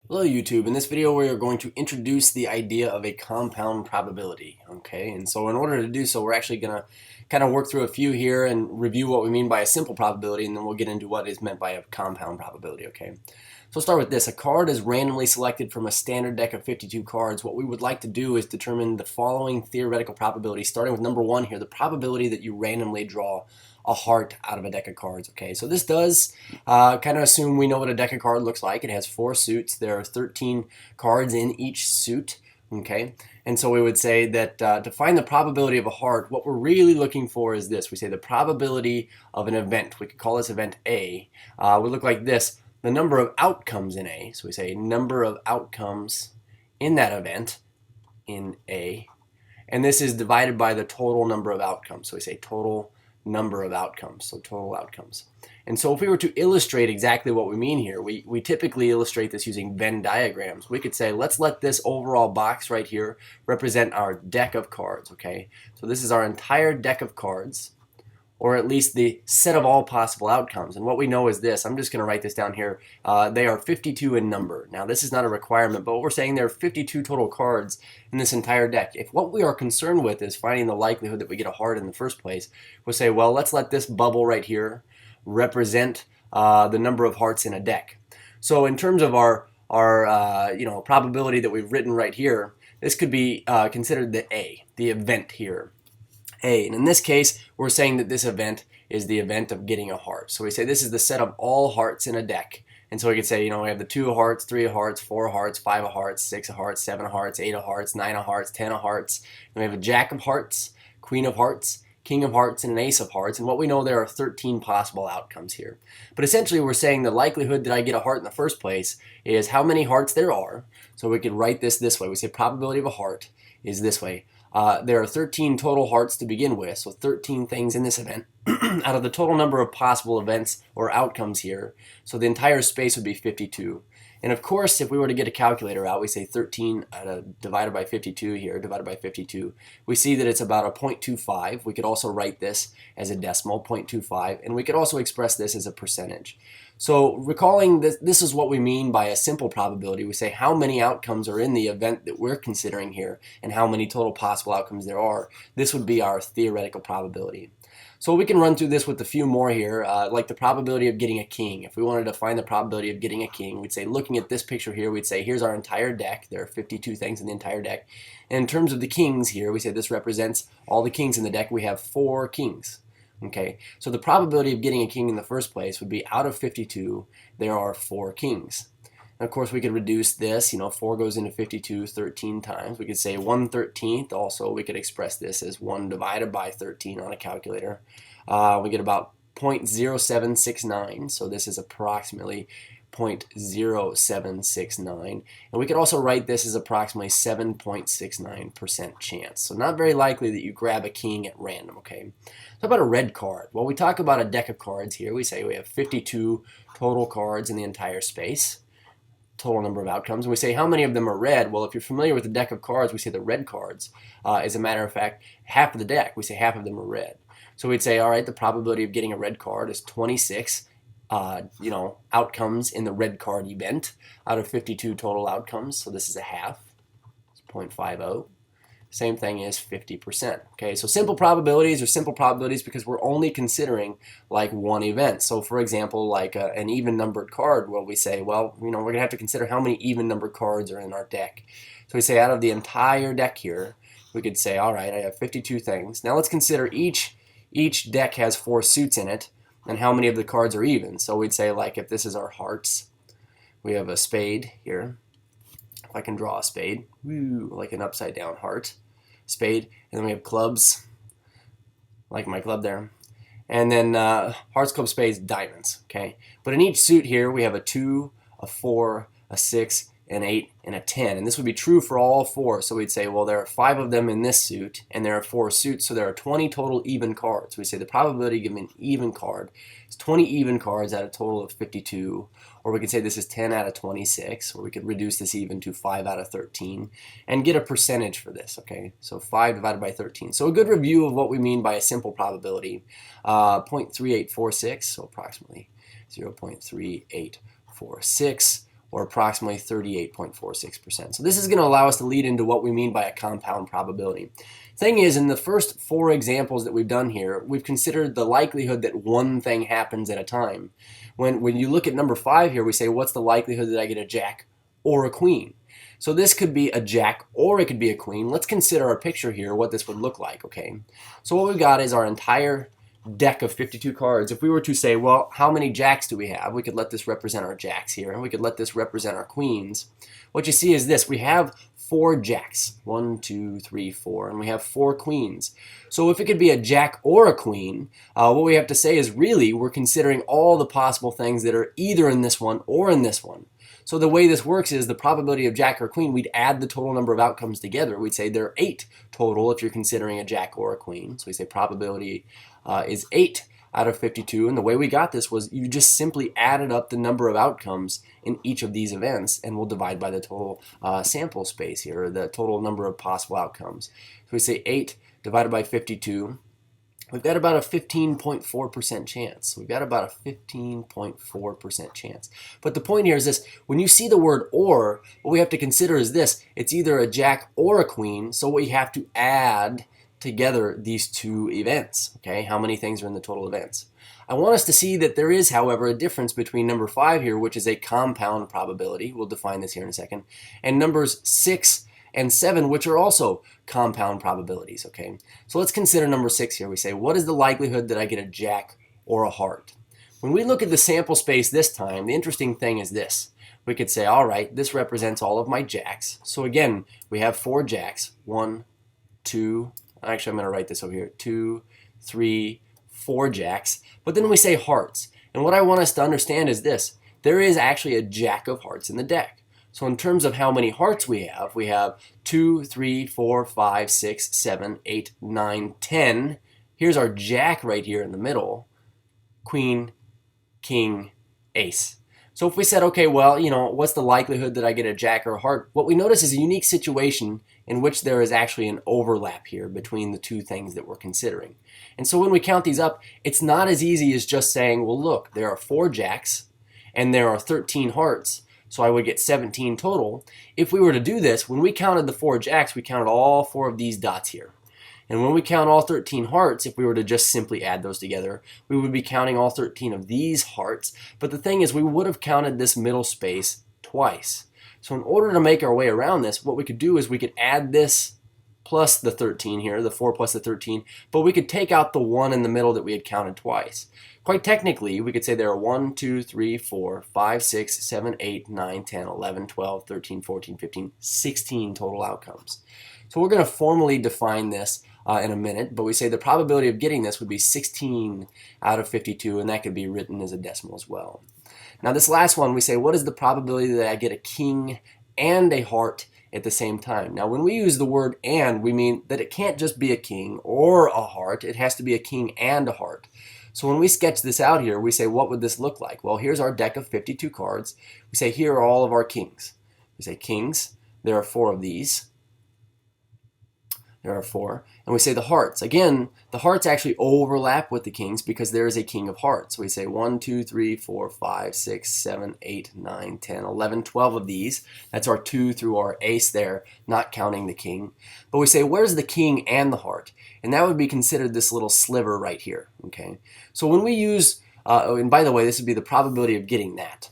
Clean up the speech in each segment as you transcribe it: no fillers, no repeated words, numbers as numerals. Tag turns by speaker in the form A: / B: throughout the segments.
A: Hello YouTube. In this video we are going to introduce the idea of a compound probability. Okay, and so in order to do so we're actually going to kind of work through a few here and review what we mean by a simple probability, and then we'll get into what is meant by a compound probability. Okay, so we'll start with this. A card is randomly selected from a standard deck of 52 cards. What we would like to do is determine the following theoretical probability, starting with number one here, the probability that you randomly draw a heart out of a deck of cards. Okay, so this does kind of assume we know what a deck of cards looks like. It has 4 suits. There are 13 cards in each suit. Okay, and so we would say that to find the probability of a heart, what we're really looking for is this. We say the probability of an event. We could call this event A. Would look like this. The number of outcomes in A. So we say number of outcomes in that event in A. And this is divided by the total number of outcomes. So we say total number of outcomes, so total outcomes. And so if we were to illustrate exactly what we mean here, we typically illustrate this using Venn diagrams. We could say, let's let this overall box right here represent our deck of cards, okay? So this is our entire deck of cards, or at least the set of all possible outcomes. And what we know is this. I'm just going to write this down here. They are 52 in number. Now, this is not a requirement, but what we're saying, there are 52 total cards in this entire deck. If what we are concerned with is finding the likelihood that we get a heart in the first place, we'll say, well, let's let this bubble right here represent the number of hearts in a deck. So in terms of our probability that we've written right here, this could be considered the A, the event here. A. And in this case, we're saying that this event is the event of getting a heart. So we say this is the set of all hearts in a deck. And so we could say, we have the 2 of hearts, 3 of hearts, 4 of hearts, 5 of hearts, 6 of hearts, 7 of hearts, 8 of hearts, 9 of hearts, 10 of hearts. And we have a jack of hearts, queen of hearts, king of hearts, and an ace of hearts. And what we know, there are 13 possible outcomes here. But essentially, we're saying the likelihood that I get a heart in the first place is how many hearts there are. So we could write this way. We say probability of a heart is this way. There are 13 total hearts to begin with, so 13 things in this event out of the total number of possible events or outcomes here. So the entire space would be 52. And of course, if we were to get a calculator out, we say 13 divided by 52 here, divided by 52. We see that it's about a 0.25. We could also write this as a decimal, 0.25, and we could also express this as a percentage. So recalling this is what we mean by a simple probability. We say how many outcomes are in the event that we're considering here and how many total possible outcomes there are. This would be our theoretical probability. So we can run through this with a few more here, like the probability of getting a king. If we wanted to find the probability of getting a king, we'd say, looking at this picture here, we'd say, here's our entire deck. There are 52 things in the entire deck. And in terms of the kings here, we say this represents all the kings in the deck. We have 4 kings. Okay, so the probability of getting a king in the first place would be out of 52, there are 4 kings. And of course, we could reduce this. 4 goes into 52 13 times. We could say 1/13. Also, we could express this as 1 divided by 13 on a calculator. We get about 0.0769. So this is approximately 0.0769. And we could also write this as approximately 7.69% chance. So not very likely that you grab a king at random, okay? So about a red card. Well, we talk about a deck of cards here. We say we have 52 total cards in the entire space. Total number of outcomes, and we say how many of them are red. Well, if you're familiar with the deck of cards, we say the red cards. As a matter of fact, half of the deck, we say half of them are red. So we'd say, all right, the probability of getting a red card is 26 outcomes in the red card event out of 52 total outcomes. So this is a half. It's 0.50. Same thing is 50%. Okay, so simple probabilities are simple probabilities because we're only considering like one event. So for example, like an even numbered card, well, we say, well, we're going to have to consider how many even numbered cards are in our deck. So we say out of the entire deck here, we could say, all right, I have 52 things. Now let's consider each deck has 4 suits in it and how many of the cards are even. So we'd say, like, if this is our hearts, we have a spade here. If I can draw a spade, like an upside down heart, spade, and then we have clubs, like my club there, and then hearts, clubs, spades, diamonds, okay? But in each suit here, we have a 2, a 4, a 6, an 8, and a 10, and this would be true for all 4. So we'd say, well, there are 5 of them in this suit, and there are 4 suits, so there are 20 total even cards. We say the probability of giving an even card is 20 even cards out of a total of 52, or we could say this is 10 out of 26, or we could reduce this even to 5 out of 13, and get a percentage for this, okay? So 5 divided by 13. So a good review of what we mean by a simple probability, 0.3846, so approximately 0.3846, or approximately 38.46%. So this is going to allow us to lead into what we mean by a compound probability. Thing is, in the first 4 examples that we've done here, we've considered the likelihood that one thing happens at a time. When you look at number 5 here, we say, what's the likelihood that I get a jack or a queen? So this could be a jack or it could be a queen. Let's consider our picture here, what this would look like, okay? So what we've got is our entire deck of 52 cards. If we were to say, well, how many jacks do we have? We could let this represent our jacks here, and we could let this represent our queens. What you see is this: we have 4 jacks, 1, 2, 3, 4, and we have 4 queens. So if it could be a jack or a queen, what we have to say is really we're considering all the possible things that are either in this one or in this one. So the way this works is the probability of jack or queen, we'd add the total number of outcomes together. We'd say there are 8 total if you're considering a jack or a queen. So we say probability is 8 out of 52, and the way we got this was you just simply added up the number of outcomes in each of these events, and we'll divide by the total sample space here, or the total number of possible outcomes. So we say 8 divided by 52, we've got about a 15.4% chance. We've got about a 15.4% chance. But the point here is this: when you see the word or, what we have to consider is this: it's either a jack or a queen, so we have to add together these 2 events. Okay, how many things are in the total events? I want us to see that there is, however, a difference between number 5 here, which is a compound probability. We'll define this here in a second, and numbers 6 and 7, which are also compound probabilities. Okay, so let's consider number 6 here. We say, what is the likelihood that I get a jack or a heart? When we look at the sample space this time, the interesting thing is this: we could say, all right, this represents all of my jacks. So again, we have 4 jacks. 1, 2, actually I'm going to write this over here, 2, 3, 4 jacks. But then we say hearts. And what I want us to understand is this: there is actually a jack of hearts in the deck. So in terms of how many hearts we have 2, 3, 4, 5, 6, 7, 8, 9, 10. Here's our jack right here in the middle. Queen, king, ace. So if we said, okay, well, what's the likelihood that I get a jack or a heart? What we notice is a unique situation in which there is actually an overlap here between the 2 things that we're considering. And so when we count these up, it's not as easy as just saying, well, look, there are 4 jacks and there are 13 hearts, so I would get 17 total. If we were to do this, when we counted the 4 jacks, we counted all 4 of these dots here. And when we count all 13 hearts, if we were to just simply add those together, we would be counting all 13 of these hearts. But the thing is, we would have counted this middle space twice. So in order to make our way around this, what we could do is we could add this plus the 13 here, the 4 plus the 13, but we could take out the 1 in the middle that we had counted twice. Quite technically, we could say there are 1, 2, 3, 4, 5, 6, 7, 8, 9, 10, 11, 12, 13, 14, 15, 16 total outcomes. So we're going to formally define this in a minute, but we say the probability of getting this would be 16 out of 52, and that could be written as a decimal as well. Now this last one, we say, what is the probability that I get a king and a heart at the same time? Now when we use the word and, we mean that it can't just be a king or a heart, it has to be a king and a heart. So when we sketch this out here, we say, what would this look like? Well, here's our deck of 52 cards. We say, here are all of our kings. We say kings, there are 4 of these. There are 4. And we say the hearts. Again, the hearts actually overlap with the kings because there is a king of hearts. So we say 1, 2, 3, 4, 5, 6, 7, 8, 9, 10, 11, 12 of these. That's our 2 through our ace there, not counting the king. But we say, where's the king and the heart? And that would be considered this little sliver right here. Okay. So when we use, and by the way, this would be the probability of getting that.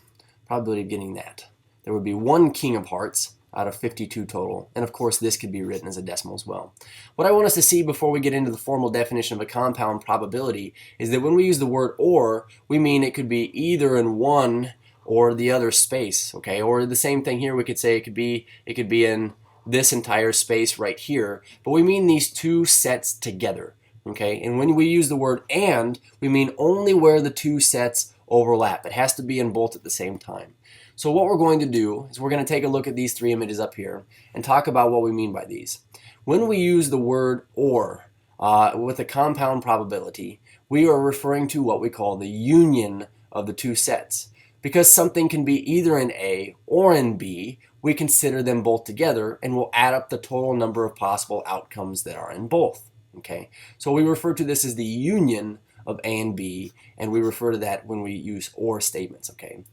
A: Probability of getting that. There would be 1 king of hearts out of 52 total. And of course, this could be written as a decimal as well. What I want us to see before we get into the formal definition of a compound probability is that when we use the word or, we mean it could be either in one or the other space, okay? Or the same thing here, we could say it could be in this entire space right here, but we mean these 2 sets together, okay? And when we use the word and, we mean only where the 2 sets overlap. It has to be in both at the same time. So what we're going to do is we're going to take a look at these 3 images up here and talk about what we mean by these. When we use the word or with a compound probability, we are referring to what we call the union of the 2 sets. Because something can be either in A or in B, we consider them both together and we'll add up the total number of possible outcomes that are in both. Okay? So we refer to this as the union of A and B, and we refer to that when we use or statements. Okay?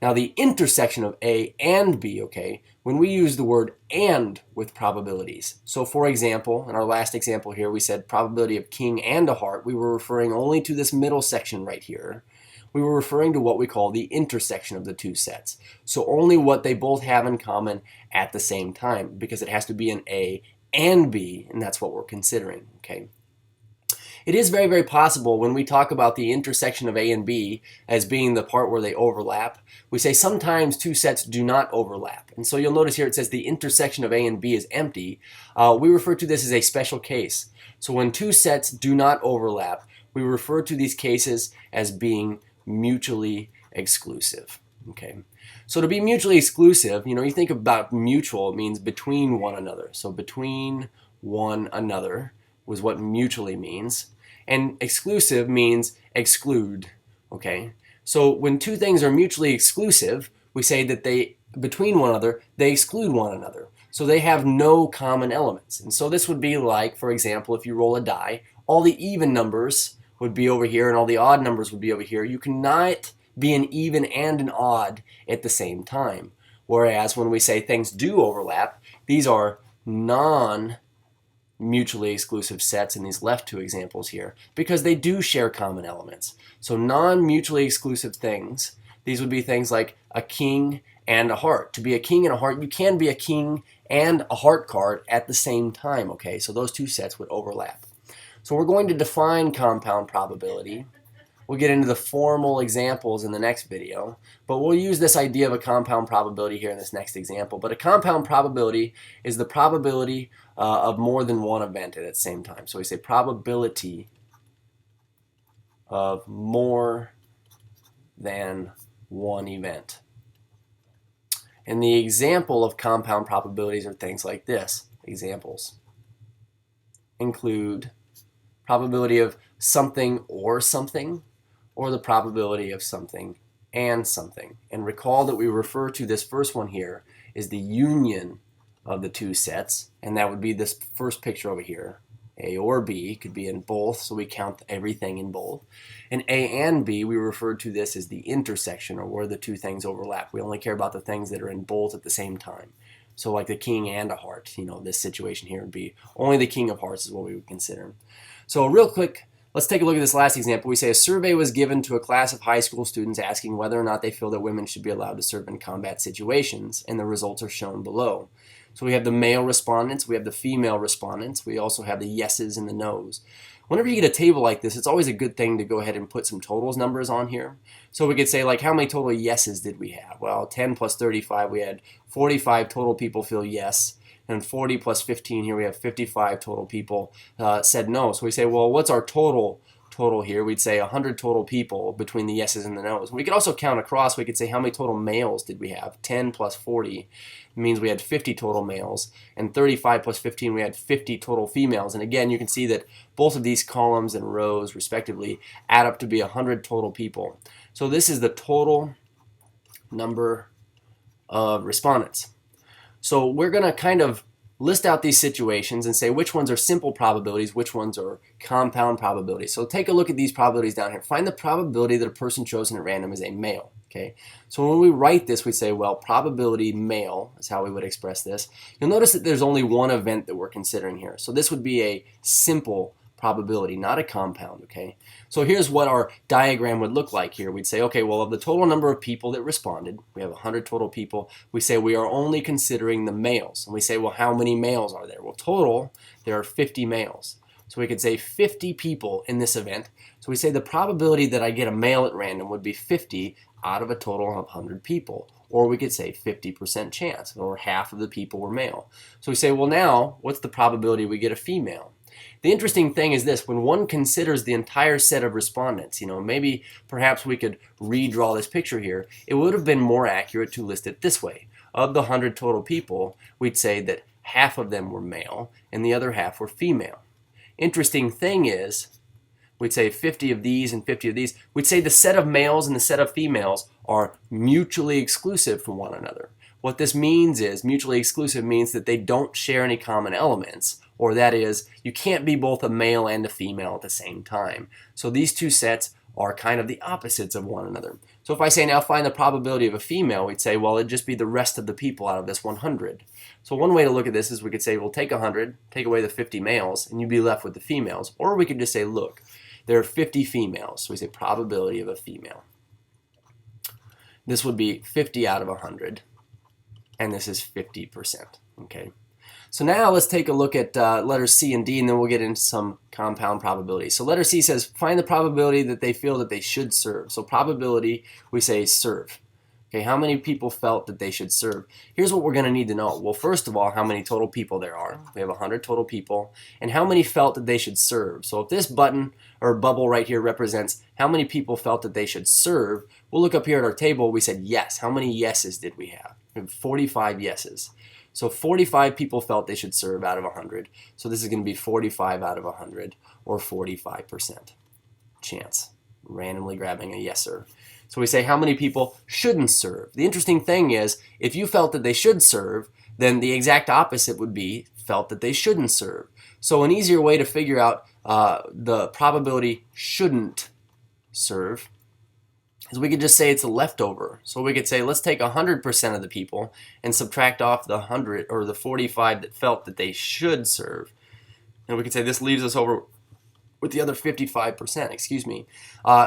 A: Now the intersection of A and B, okay, when we use the word and with probabilities. So for example, in our last example here, we said probability of king and a heart. We were referring only to this middle section right here. We were referring to what we call the intersection of the two sets. So only what they both have in common at the same time, because it has to be an A and B, and that's what we're considering, okay? It is very, very possible when we talk about the intersection of A and B as being the part where they overlap, we say sometimes two sets do not overlap. And so you'll notice here it says the intersection of A and B is empty. We refer to this as a special case. So when two sets do not overlap, we refer to these cases as being mutually exclusive. Okay. So to be mutually exclusive, you think about mutual, it means between one another. So between one another was what mutually means. And exclusive means exclude, okay? So when two things are mutually exclusive, we say that between one another, they exclude one another. So they have no common elements. And so this would be like, for example, if you roll a die, all the even numbers would be over here and all the odd numbers would be over here. You cannot be an even and an odd at the same time. Whereas when we say things do overlap, these are non-mutually exclusive sets in these left two examples here because they do share common elements. So non-mutually exclusive things, these would be things like a king and a heart. To be a king and a heart, you can be a king and a heart card at the same time, okay? So those two sets would overlap. So we're going to define compound probability. We'll get into the formal examples in the next video, but we'll use this idea of a compound probability here in this next example. But a compound probability is the probability of more than one event at the same time. So we say probability of more than one event. And the example of compound probabilities are things like this. Examples include probability of something, or the probability of something and something. And recall that we refer to this first one here as the union of the two sets, and that would be this first picture over here. A or B could be in both, so we count everything in both. And A and B, we refer to this as the intersection, or where the two things overlap. We only care about the things that are in both at the same time. So like the king and a heart, this situation here would be only the king of hearts is what we would consider. So real quick, let's take a look at this last example. We say a survey was given to a class of high school students asking whether or not they feel that women should be allowed to serve in combat situations, and the results are shown below. So we have the male respondents, we have the female respondents, we also have the yeses and the nos. Whenever you get a table like this, it's always a good thing to go ahead and put some totals numbers on here. So we could say, like, how many total yeses did we have? Well, 10 plus 35, we had 45 total people feel yes. And 40 plus 15, here we have 55 total people said no. So we say, well, what's our total here? We'd say 100 total people between the yeses and the nos. We could also count across. We could say, how many total males did we have? 10 plus 40 means we had 50 total males. And 35 plus 15, we had 50 total females. And again, you can see that both of these columns and rows, respectively, add up to be 100 total people. So this is the total number of respondents. So we're going to kind of list out these situations and say which ones are simple probabilities, which ones are compound probabilities. So take a look at these probabilities down here. Find the probability that a person chosen at random is a male. Okay. So when we write this, we say, well, probability male is how we would express this. You'll notice that there's only one event that we're considering here. So this would be a simple probability, not a compound, okay? So here's what our diagram would look like here. We'd say, okay, well, of the total number of people that responded, we have 100 total people, we say we are only considering the males. And we say, well, how many males are there? Well, total, there are 50 males. So we could say 50 people in this event. So we say the probability that I get a male at random would be 50 out of a total of 100 people. Or we could say 50% chance, or half of the people were male. So we say, well, now, what's the probability we get a female? The interesting thing is this: when one considers the entire set of respondents, maybe perhaps we could redraw this picture here, it would have been more accurate to list it this way. Of the 100 total people, we'd say that half of them were male and the other half were female. Interesting thing is, we'd say 50 of these and 50 of these. We'd say the set of males and the set of females are mutually exclusive from one another. What this means is, mutually exclusive means that they don't share any common elements, or that is, you can't be both a male and a female at the same time. So these two sets are kind of the opposites of one another. So if I say now find the probability of a female, we'd say, well, it'd just be the rest of the people out of this 100. So one way to look at this is we could say, well, take 100, take away the 50 males, and you'd be left with the females. Or we could just say, look, there are 50 females. So we say probability of a female. This would be 50 out of 100, and this is 50%. Okay. So now let's take a look at letters C and D, and then we'll get into some compound probability. So letter C says find the probability that they feel that they should serve. So probability, we say serve. Okay, how many people felt that they should serve? Here's what we're going to need to know. Well, first of all, how many total people there are. We have 100 total people. And how many felt that they should serve? So if this button or bubble right here represents how many people felt that they should serve, we'll look up here at our table. We said yes. How many yeses did we have? We have 45 yeses. So 45 people felt they should serve out of 100. So this is going to be 45 out of 100, or 45% chance. Randomly grabbing a yeser. So we say how many people shouldn't serve. The interesting thing is, if you felt that they should serve, then the exact opposite would be felt that they shouldn't serve. So an easier way to figure out the probability shouldn't serve is we could just say it's a leftover. So we could say let's take 100% of the people and subtract off the 100 or the 45 that felt that they should serve. And we could say this leaves us over with the other 55%, excuse me.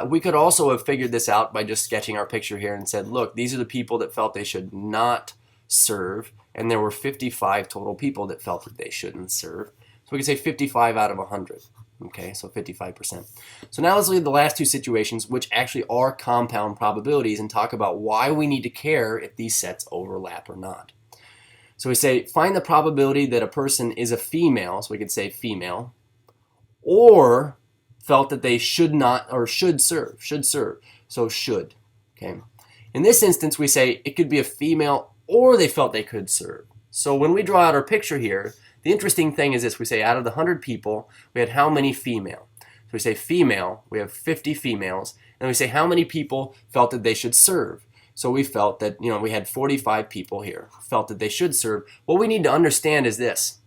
A: We could also have figured this out by just sketching our picture here and said, look, these are the people that felt they should not serve, and there were 55 total people that felt that they shouldn't serve. So we could say 55 out of 100. Okay, so 55%. So now let's look at the last two situations, which actually are compound probabilities, and talk about why we need to care if these sets overlap or not. So we say find the probability that a person is a female, so we could say female, or felt that they should not or should serve, so should. Okay. In this instance, we say it could be a female or they felt they could serve. So when we draw out our picture here, the interesting thing is this: we say out of the 100 people, we had how many female? So we say female, we have 50 females, and we say how many people felt that they should serve? So we felt that, we had 45 people here felt that they should serve. What we need to understand is this,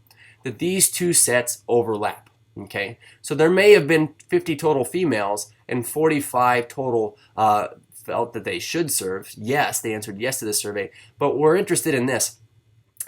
A: that these two sets overlap. Okay, so there may have been 50 total females and 45 total felt that they should serve. Yes, they answered yes to the survey, but we're interested in this.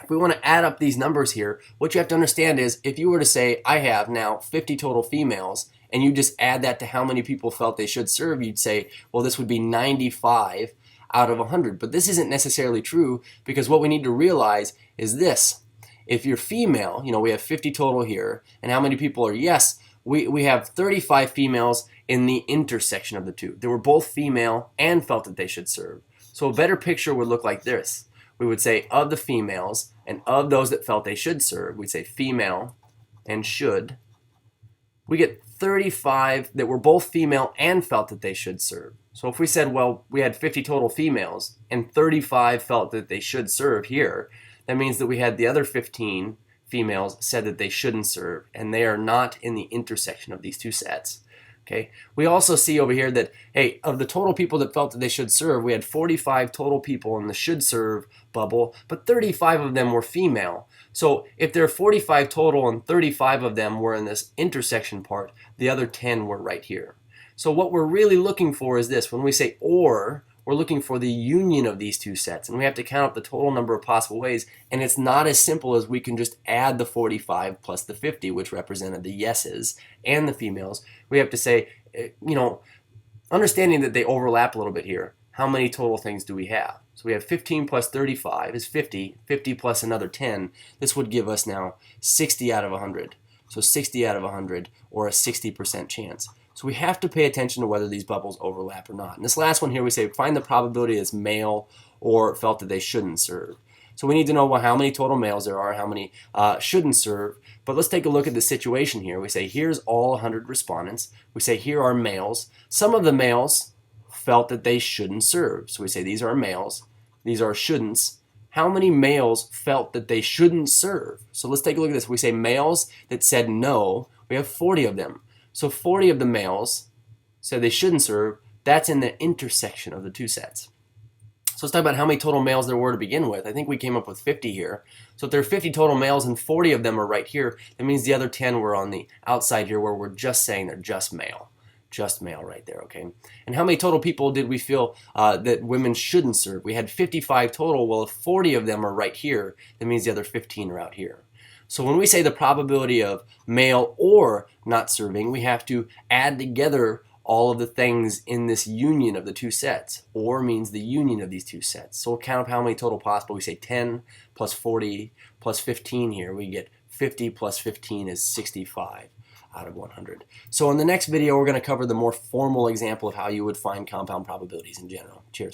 A: If we want to add up these numbers here, what you have to understand is if you were to say I have now 50 total females and you just add that to how many people felt they should serve, you'd say, well, this would be 95 out of 100. But this isn't necessarily true, because what we need to realize is this. If you're female, we have 50 total here, and how many people are yes? We have 35 females in the intersection of the two. They were both female and felt that they should serve. So a better picture would look like this. We would say of the females and of those that felt they should serve, we'd say female and should. We get 35 that were both female and felt that they should serve. So if we said, well, we had 50 total females and 35 felt that they should serve here, that means that we had the other 15 females said that they shouldn't serve, and they are not in the intersection of these two sets. Okay. We also see over here that, hey, of the total people that felt that they should serve, we had 45 total people in the should serve bubble, but 35 of them were female. So if there are 45 total and 35 of them were in this intersection part, the other 10 were right here. So what we're really looking for is this. When we say or, we're looking for the union of these two sets, and we have to count up the total number of possible ways, and it's not as simple as we can just add the 45 plus the 50, which represented the yeses and the females. We have to say, understanding that they overlap a little bit here, how many total things do we have? So we have 15 plus 35 is 50, 50 plus another 10. This would give us now 60 out of 100. So 60 out of 100, or a 60% chance. So we have to pay attention to whether these bubbles overlap or not. And this last one here, we say find the probability as male or felt that they shouldn't serve. So we need to know how many total males there are, how many shouldn't serve. But let's take a look at the situation here. We say here's all 100 respondents. We say here are males. Some of the males felt that they shouldn't serve. So we say these are males. These are shouldn'ts. How many males felt that they shouldn't serve? So let's take a look at this. We say males that said no. We have 40 of them. So 40 of the males said they shouldn't serve. That's in the intersection of the two sets. So let's talk about how many total males there were to begin with. I think we came up with 50 here. So if there are 50 total males and 40 of them are right here, that means the other 10 were on the outside here, where we're just saying they're just male. just male right there, okay? And how many total people did we feel that women shouldn't serve? We had 55 total. Well, if 40 of them are right here, that means the other 15 are out here. So when we say the probability of male or not serving, we have to add together all of the things in this union of the two sets. Or means the union of these two sets. So we'll count up how many total possible. We say 10 plus 40 plus 15 here. We get 50 plus 15 is 65 out of 100. So in the next video, we're going to cover the more formal example of how you would find compound probabilities in general. Cheers.